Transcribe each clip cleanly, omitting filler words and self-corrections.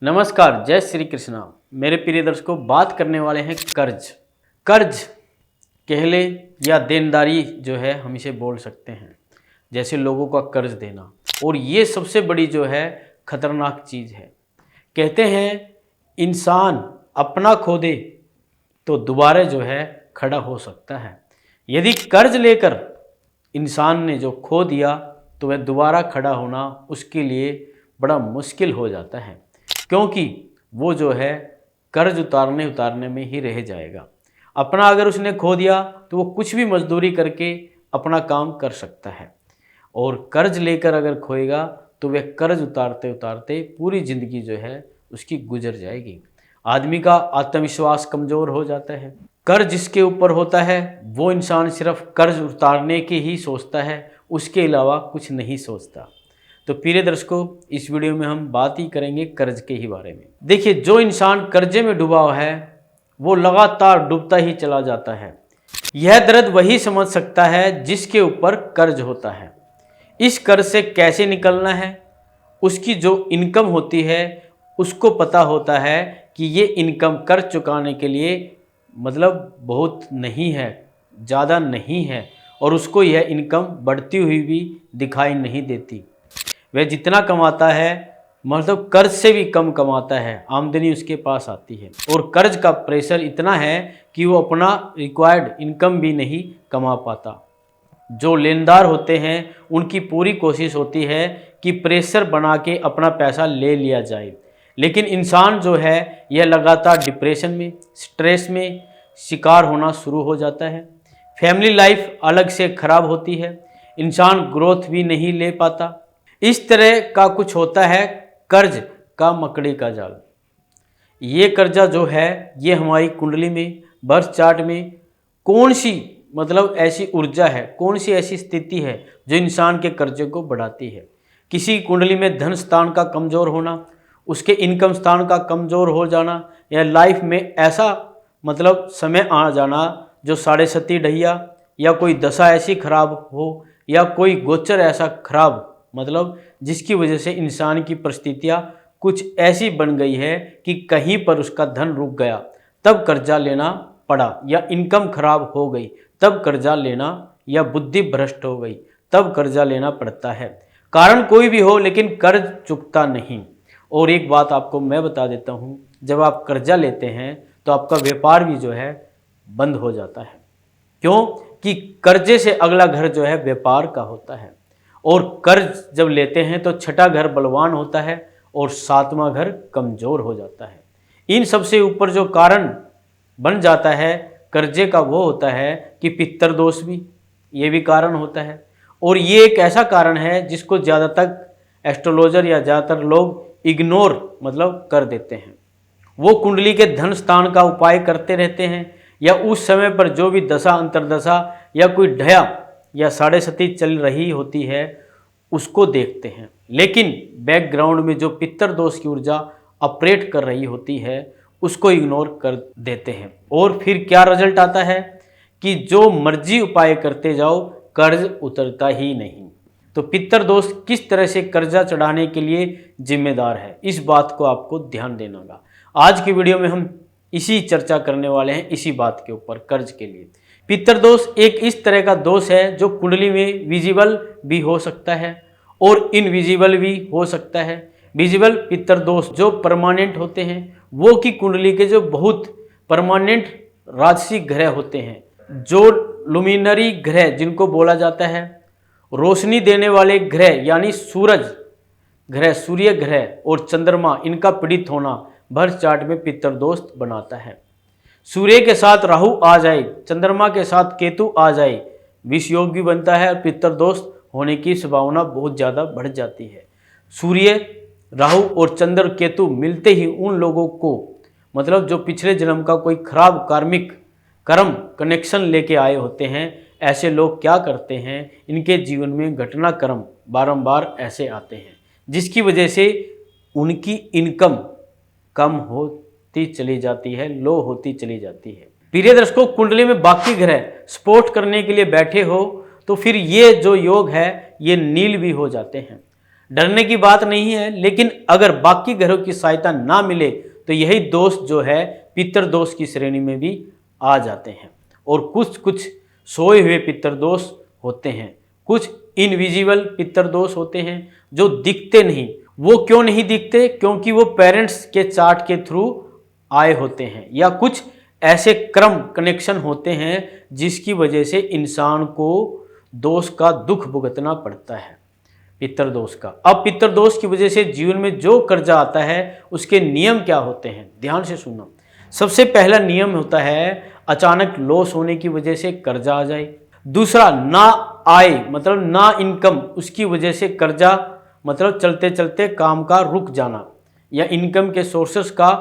नमस्कार, जय श्री कृष्णा। मेरे प्रिय दर्शकों, बात करने वाले हैं कर्ज कह ले या देनदारी जो है हम इसे बोल सकते हैं, जैसे लोगों का कर्ज देना। और ये सबसे बड़ी जो है खतरनाक चीज़ है। कहते हैं इंसान अपना खो दे तो दोबारा जो है खड़ा हो सकता है। यदि कर्ज लेकर इंसान ने जो खो दिया तो वह दोबारा खड़ा होना उसके लिए बड़ा मुश्किल हो जाता है, क्योंकि वो जो है कर्ज उतारने में ही रह जाएगा। अपना अगर उसने खो दिया तो वो कुछ भी मजदूरी करके अपना काम कर सकता है, और कर्ज लेकर अगर खोएगा तो वह कर्ज उतारते उतारते पूरी ज़िंदगी जो है उसकी गुजर जाएगी। आदमी का आत्मविश्वास कमज़ोर हो जाता है। कर्ज जिसके ऊपर होता है वो इंसान सिर्फ कर्ज उतारने की ही सोचता है, उसके अलावा कुछ नहीं सोचता। तो प्रिय दर्शकों, इस वीडियो में हम बात ही करेंगे कर्ज के ही बारे में। देखिए, जो इंसान कर्जे में डूबा हुआ है वो लगातार डूबता ही चला जाता है। यह दर्द वही समझ सकता है जिसके ऊपर कर्ज होता है। इस कर्ज से कैसे निकलना है, उसकी जो इनकम होती है उसको पता होता है कि ये इनकम कर्ज चुकाने के लिए मतलब बहुत नहीं है, ज़्यादा नहीं है, और उसको यह इनकम बढ़ती हुई भी दिखाई नहीं देती। वह जितना कमाता है मतलब कर्ज से भी कम कमाता है, आमदनी उसके पास आती है, और कर्ज का प्रेशर इतना है कि वो अपना रिक्वायर्ड इनकम भी नहीं कमा पाता। जो लेनदार होते हैं उनकी पूरी कोशिश होती है कि प्रेशर बना के अपना पैसा ले लिया जाए, लेकिन इंसान जो है यह लगातार डिप्रेशन में, स्ट्रेस में शिकार होना शुरू हो जाता है। फैमिली लाइफ अलग से ख़राब होती है, इंसान ग्रोथ भी नहीं ले पाता। इस तरह का कुछ होता है कर्ज का मकड़ी का जाल। ये कर्जा जो है ये हमारी कुंडली में, बर्थ चार्ट में कौन सी मतलब ऐसी ऊर्जा है, कौन सी ऐसी स्थिति है जो इंसान के कर्जे को बढ़ाती है। किसी कुंडली में धन स्थान का कमज़ोर होना, उसके इनकम स्थान का कमज़ोर हो जाना, या लाइफ में ऐसा मतलब समय आ जाना जो 7.5 ढैया या कोई दशा ऐसी खराब हो, या कोई गोचर ऐसा खराब मतलब जिसकी वजह से इंसान की परिस्थितियाँ कुछ ऐसी बन गई है कि कहीं पर उसका धन रुक गया तब कर्जा लेना पड़ा, या इनकम खराब हो गई तब कर्जा लेना, या बुद्धि भ्रष्ट हो गई तब कर्जा लेना पड़ता है। कारण कोई भी हो लेकिन कर्ज चुकता नहीं। और एक बात आपको मैं बता देता हूँ, जब आप कर्जा लेते हैं तो आपका व्यापार भी जो है बंद हो जाता है। क्यों? कि कर्जे से अगला घर जो है व्यापार का होता है, और कर्ज जब लेते हैं तो छठा घर बलवान होता है और 7वां घर कमज़ोर हो जाता है। इन सबसे ऊपर जो कारण बन जाता है कर्जे का वो होता है कि पितर दोष भी, ये भी कारण होता है। और ये एक ऐसा कारण है जिसको ज़्यादातर एस्ट्रोलॉजर या ज़्यादातर लोग इग्नोर मतलब कर देते हैं। वो कुंडली के धन स्थान का उपाय करते रहते हैं, या उस समय पर जो भी दशा अंतरदशा या कोई ढया या 7.5 चल रही होती है उसको देखते हैं, लेकिन बैकग्राउंड में जो पितर दोष की ऊर्जा ऑपरेट कर रही होती है उसको इग्नोर कर देते हैं। और फिर क्या रिजल्ट आता है कि जो मर्जी उपाय करते जाओ कर्ज उतरता ही नहीं। तो पितर दोष किस तरह से कर्जा चढ़ाने के लिए जिम्मेदार है, इस बात को आपको ध्यान देना होगा। आज की वीडियो में हम इसी चर्चा करने वाले हैं, इसी बात के ऊपर, कर्ज के लिए। पितर दोष एक इस तरह का दोष है जो कुंडली में विजिबल भी हो सकता है और इनविजिबल भी हो सकता है। विजिबल पितर दोष जो परमानेंट होते हैं, वो की कुंडली के जो बहुत परमानेंट राजसी ग्रह होते हैं, जो लुमिनरी ग्रह जिनको बोला जाता है, रोशनी देने वाले ग्रह यानी सूरज ग्रह, सूर्य ग्रह और चंद्रमा, इनका पीड़ित होना बर्थ चार्ट में पितर दोष बनाता है। सूर्य के साथ राहु आ जाए, चंद्रमा के साथ केतु आ जाए, विष योग भी बनता है और पितर दोष होने की संभावना बहुत ज़्यादा बढ़ जाती है। सूर्य, राहु और चंद्र केतु मिलते ही उन लोगों को मतलब जो पिछले जन्म का कोई खराब कार्मिक कर्म कनेक्शन लेके आए होते हैं, ऐसे लोग क्या करते हैं, इनके जीवन में घटनाक्रम बारंबार ऐसे आते हैं जिसकी वजह से उनकी इनकम कम होती चली जाती है, लो होती चली जाती है। प्रिय दर्शकों, कुंडली में बाकी ग्रह सपोर्ट करने के लिए बैठे हो तो फिर ये जो योग है ये नील भी हो जाते हैं। डरने की बात नहीं है, लेकिन अगर बाकी ग्रहों की सहायता ना मिले तो यही दोष जो है पितृदोष की श्रेणी में भी आ जाते हैं। और कुछ कुछ सोए हुए पितृदोष होते हैं, कुछ इनविजिबल पितृदोष होते हैं जो दिखते नहीं। वो क्यों नहीं दिखते? क्योंकि वो पेरेंट्स के चार्ट के थ्रू आए होते हैं, या कुछ ऐसे क्रम कनेक्शन होते हैं जिसकी वजह से इंसान को दोष का दुख भुगतना पड़ता है, पितृदोष का। अब पितृदोष की वजह से जीवन में जो कर्जा आता है उसके नियम क्या होते हैं, ध्यान से सुनना। सबसे पहला नियम होता है अचानक लॉस होने की वजह से कर्जा आ जाए। दूसरा, ना आय मतलब ना इनकम, उसकी वजह से कर्जा मतलब चलते चलते काम का रुक जाना या इनकम के सोर्सेस का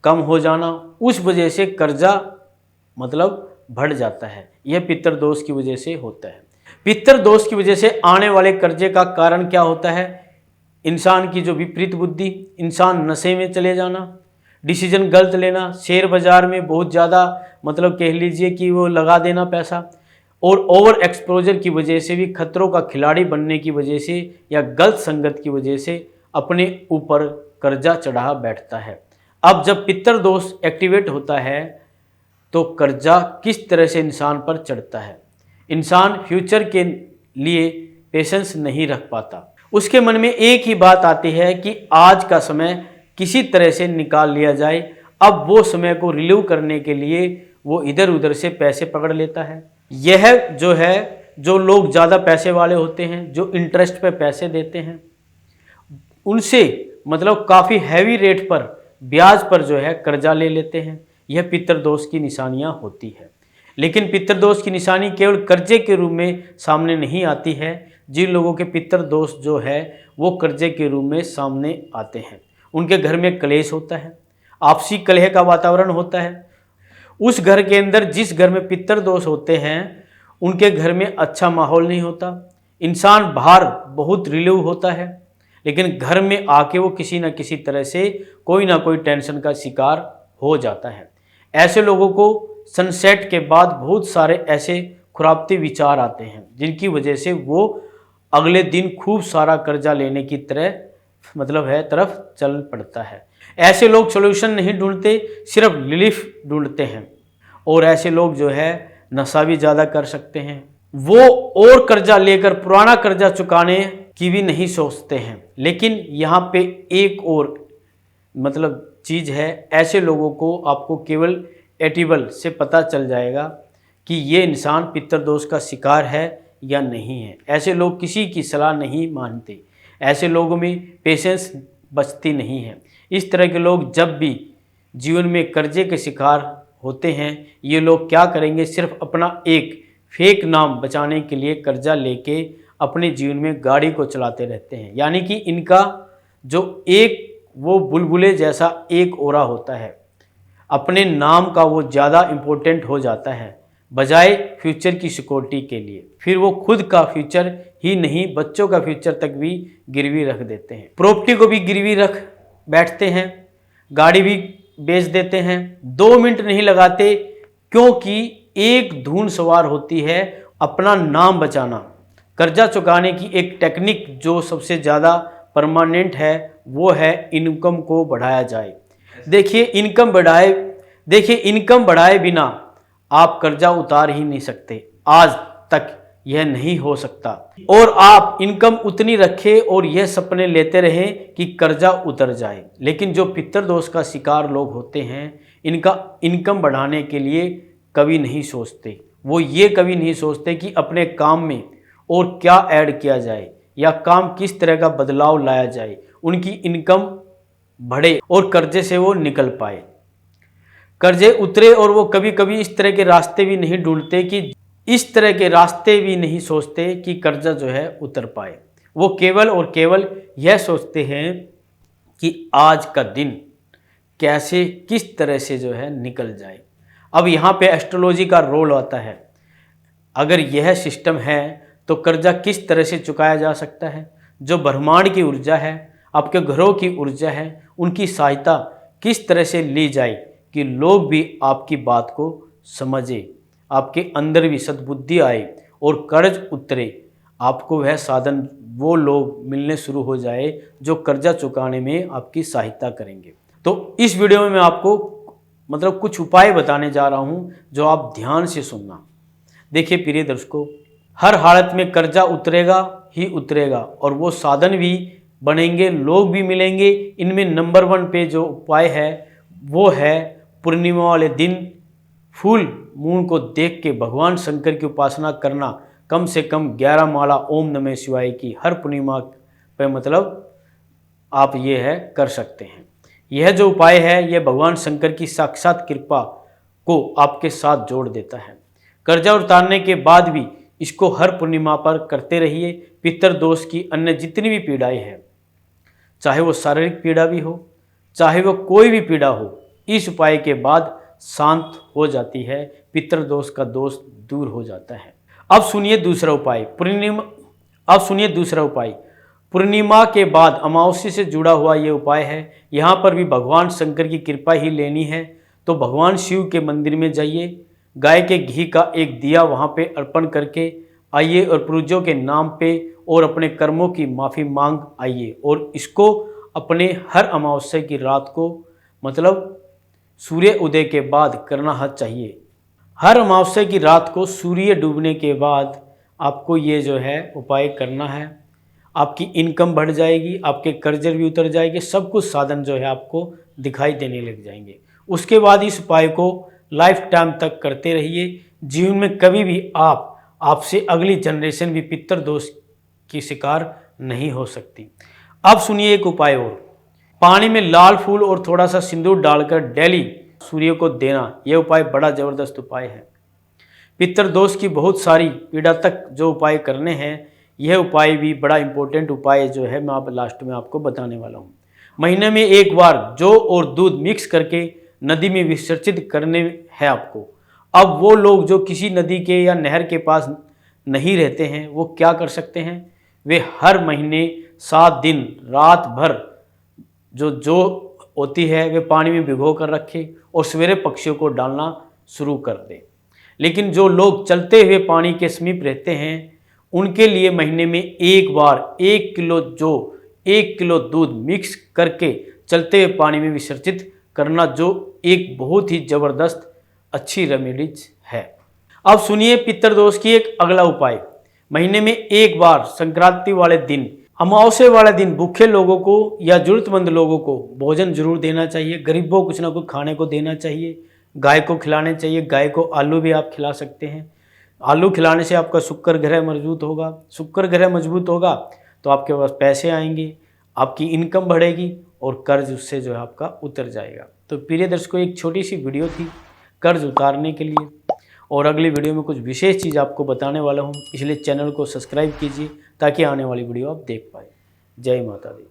कम हो जाना, उस वजह से कर्जा मतलब बढ़ जाता है। यह पितृदोष की वजह से होता है। पितृदोष की वजह से आने वाले कर्जे का कारण क्या होता है? इंसान की जो विपरीत बुद्धि, इंसान नशे में चले जाना, डिसीजन गलत लेना, शेयर बाजार में बहुत ज़्यादा मतलब कह लीजिए कि वो लगा देना पैसा, और ओवर एक्सपोजर की वजह से भी खतरों का खिलाड़ी बनने की वजह से या गलत संगत की वजह से अपने ऊपर कर्जा चढ़ा बैठता है। अब जब पितृदोष एक्टिवेट होता है तो कर्जा किस तरह से इंसान पर चढ़ता है। इंसान फ्यूचर के लिए पेशेंस नहीं रख पाता, उसके मन में एक ही बात आती है कि आज का समय किसी तरह से निकाल लिया जाए। अब वो समय को रिलीव करने के लिए वो इधर उधर से पैसे पकड़ लेता है। यह जो है, जो लोग ज़्यादा पैसे वाले होते हैं, जो इंटरेस्ट पे पैसे देते हैं, उनसे मतलब काफ़ी हैवी रेट पर ब्याज पर जो है कर्जा ले लेते हैं। यह पितृदोष की निशानियां होती है। लेकिन पितृदोष की निशानी केवल कर्जे के रूप में सामने नहीं आती है। जिन लोगों के पितृदोष जो है वो कर्जे के रूप में सामने आते हैं, उनके घर में क्लेश होता है, आपसी कलह का वातावरण होता है। उस घर के अंदर, जिस घर में पितृदोष होते हैं, उनके घर में अच्छा माहौल नहीं होता। इंसान बाहर बहुत रिलीव होता है, लेकिन घर में आके वो किसी न किसी तरह से कोई ना कोई टेंशन का शिकार हो जाता है। ऐसे लोगों को सनसेट के बाद बहुत सारे ऐसे खुरापती विचार आते हैं जिनकी वजह से वो अगले दिन खूब सारा कर्जा लेने की तरह मतलब है तरफ चल पड़ता है। ऐसे लोग सॉल्यूशन नहीं ढूंढते, सिर्फ रिलीफ ढूंढते हैं। और ऐसे लोग जो है नशा भी ज़्यादा कर सकते हैं। वो और कर्जा लेकर पुराना कर्जा चुकाने की भी नहीं सोचते हैं। लेकिन यहाँ पे एक और मतलब चीज़ है, ऐसे लोगों को आपको केवल एटिबल से पता चल जाएगा कि ये इंसान पितृदोष का शिकार है या नहीं है। ऐसे लोग किसी की सलाह नहीं मानते, ऐसे लोगों में पेशेंस बचती नहीं है। इस तरह के लोग जब भी जीवन में कर्जे के शिकार होते हैं, ये लोग क्या करेंगे, सिर्फ अपना एक फेक नाम बचाने के लिए कर्जा लेके अपने जीवन में गाड़ी को चलाते रहते हैं। यानी कि इनका जो एक वो बुलबुले जैसा एक ओरा होता है, अपने नाम का वो ज़्यादा इम्पोर्टेंट हो जाता है बजाय फ्यूचर की सिक्योरिटी के लिए। फिर वो खुद का फ्यूचर ही नहीं, बच्चों का फ्यूचर तक भी गिरवी रख देते हैं, प्रॉपर्टी को भी गिरवी रख बैठते हैं, गाड़ी भी बेच देते हैं। 2 मिनट नहीं लगाते, क्योंकि एक धुन सवार होती है अपना नाम बचाना। कर्जा चुकाने की एक टेक्निक जो सबसे ज़्यादा परमानेंट है वो है इनकम को बढ़ाया जाए। देखिए इनकम बढ़ाए बिना आप कर्जा उतार ही नहीं सकते, आज तक यह नहीं हो सकता। और आप इनकम उतनी रखें और यह सपने लेते रहें कि कर्जा उतर जाए। लेकिन जो पितृदोष का शिकार लोग होते हैं, इनका इनकम बढ़ाने के लिए कभी नहीं सोचते। वो ये कभी नहीं सोचते कि अपने काम में और क्या ऐड किया जाए या काम किस तरह का बदलाव लाया जाए, उनकी इनकम बढ़े और कर्जे से वो निकल पाए, कर्जे उतरे। और वो कभी कभी इस तरह के रास्ते भी नहीं ढूंढते कि इस तरह के रास्ते भी नहीं सोचते कि कर्जा जो है उतर पाए। वो केवल और केवल यह सोचते हैं कि आज का दिन कैसे किस तरह से जो है निकल जाए। अब यहाँ पे एस्ट्रोलॉजी का रोल आता है। अगर यह सिस्टम है तो कर्जा किस तरह से चुकाया जा सकता है। जो ब्रह्मांड की ऊर्जा है, आपके घरों की ऊर्जा है, उनकी सहायता किस तरह से ली जाए कि लोग भी आपकी बात को समझे, आपके अंदर भी सद्बुद्धि आए और कर्ज उतरे। आपको वह साधन, वो लोग मिलने शुरू हो जाए जो कर्जा चुकाने में आपकी सहायता करेंगे। तो इस वीडियो में मैं आपको मतलब कुछ उपाय बताने जा रहा हूं जो आप ध्यान से सुनना। देखिए प्रिय दर्शकों, हर हालत में कर्जा उतरेगा ही उतरेगा और वो साधन भी बनेंगे, लोग भी मिलेंगे। इनमें नंबर 1 पे जो उपाय है वो है पूर्णिमा वाले दिन फुल मून को देख के भगवान शंकर की उपासना करना। कम से कम 11 माला ओम नमः शिवाय की हर पूर्णिमा पे मतलब आप ये है कर सकते हैं। यह जो उपाय है यह भगवान शंकर की साक्षात कृपा को आपके साथ जोड़ देता है। कर्जा उतारने के बाद भी इसको हर पूर्णिमा पर करते रहिए। पितर दोष की अन्य जितनी भी पीड़ाएं हैं, चाहे वो शारीरिक पीड़ा भी हो, चाहे वो कोई भी पीड़ा हो, इस उपाय के बाद शांत हो जाती है, पितर दोष का दोष दूर हो जाता है। अब सुनिए दूसरा उपाय। पूर्णिमा के बाद अमावस्या से जुड़ा हुआ ये उपाय है। यहाँ पर भी भगवान शंकर की कृपा ही लेनी है तो भगवान शिव के मंदिर में जाइए, गाय के घी का एक दिया वहाँ पे अर्पण करके आइए और पूर्वजों के नाम पे और अपने कर्मों की माफ़ी मांग आइए। और इसको अपने हर अमावस्या की रात को मतलब सूर्य उदय के बाद करना चाहिए। हर अमावस्या की रात को सूर्य डूबने के बाद आपको ये जो है उपाय करना है। आपकी इनकम बढ़ जाएगी, आपके कर्ज भी उतर जाएंगे, सब कुछ साधन जो है आपको दिखाई देने लग जाएंगे। उसके बाद इस उपाय को लाइफ टाइम तक करते रहिए। जीवन में कभी भी आपसे अगली जनरेशन भी पितर दोष की शिकार नहीं हो सकती। अब सुनिए एक उपाय और। पानी में लाल फूल और थोड़ा सा सिंदूर डालकर डेली सूर्य को देना, यह उपाय बड़ा ज़बरदस्त उपाय है। पितर दोष की बहुत सारी पीड़ा तक जो उपाय करने हैं, यह उपाय भी बड़ा इंपॉर्टेंट उपाय जो है मैं आप लास्ट में आपको बताने वाला हूँ। महीने में एक बार जौ और दूध मिक्स करके नदी में विसर्जित करने हैं आपको। अब वो लोग जो किसी नदी के या नहर के पास नहीं रहते हैं वो क्या कर सकते हैं, वे हर महीने 7 दिन रात भर जो होती है वे पानी में भिगो कर रखे और सवेरे पक्षियों को डालना शुरू कर दें। लेकिन जो लोग चलते हुए पानी के समीप रहते हैं उनके लिए महीने में एक बार 1 किलो जौ 1 किलो दूध मिक्स करके चलते हुए पानी में विसर्जित करना, जो एक बहुत ही ज़बरदस्त अच्छी रेमेडीज है। अब सुनिए पितर दोष की एक अगला उपाय। महीने में एक बार संक्रांति वाले दिन, अमावस्या वाले दिन भूखे लोगों को या जरूरतमंद लोगों को भोजन जरूर देना चाहिए। गरीबों को कुछ ना कुछ खाने को देना चाहिए। गाय को खिलाने चाहिए। गाय को आलू भी आप खिला सकते हैं। आलू खिलाने से आपका शुक्र ग्रह मजबूत होगा। शुक्र ग्रह मजबूत होगा तो आपके पास पैसे आएंगे, आपकी इनकम बढ़ेगी और कर्ज उससे जो है आपका उतर जाएगा। तो प्रिय दर्शकों, एक छोटी सी वीडियो थी कर्ज उतारने के लिए, और अगली वीडियो में कुछ विशेष चीज़ आपको बताने वाला हूँ, इसलिए चैनल को सब्सक्राइब कीजिए ताकि आने वाली वीडियो आप देख पाए। जय माता दी।